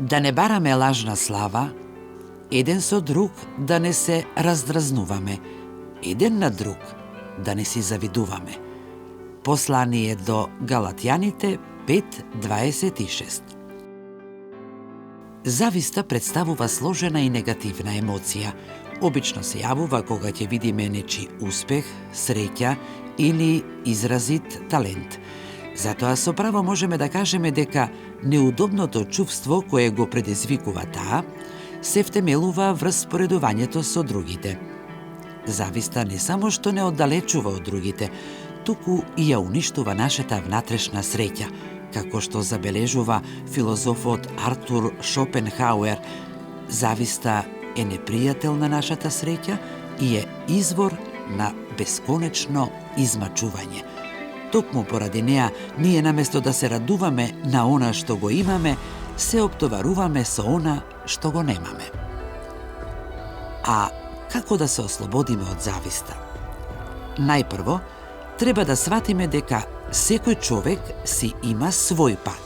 Да не бараме лажна слава, еден со друг да не се раздразнуваме, еден на друг да не си завидуваме. Послание до Галатјаните 5:26. Зависта представува сложена и негативна емоција. Обично се јавува кога ќе видиме нечи успех, среќа или изразит талент. Затоа со право можеме да кажеме дека неудобното чувство кое го предизвикува таа се втемелува врз споредувањето со другите. Зависта не само што не оддалечува од другите, туку и ја уништува нашата внатрешна среќа, како што забележува филозофот Артур Шопенхауер. Зависта е непријател на нашата среќа и е извор на бесконечно измачување. Токму поради неа, ние наместо да се радуваме на она што го имаме, се оптоваруваме со она што го немаме. А како да се ослободиме од зависта? Најпрво, треба да сватиме дека секој човек си има свој пат.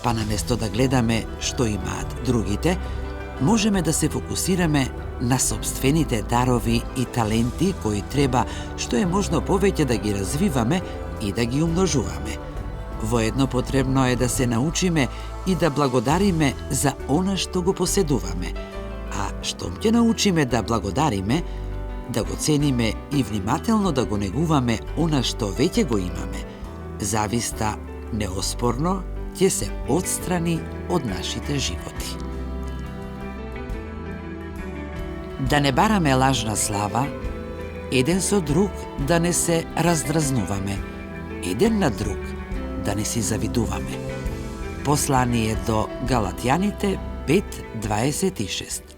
Па наместо да гледаме што имаат другите, можеме да се фокусираме на сопствените дарови и таленти кои треба што е можно повеќе да ги развиваме и да ги умножуваме. Воедно потребно е да се научиме и да благодариме за она што го поседуваме. А штом ќе научиме да благодариме, да го цениме и внимателно да го негуваме она што веќе го имаме, зависта неоспорно ќе се отстрани од нашите животи. Да не бараме лажна слава, еден со друг да не се раздразнуваме, еден на друг да не си завидуваме. Послание до Галатјаните 5:26.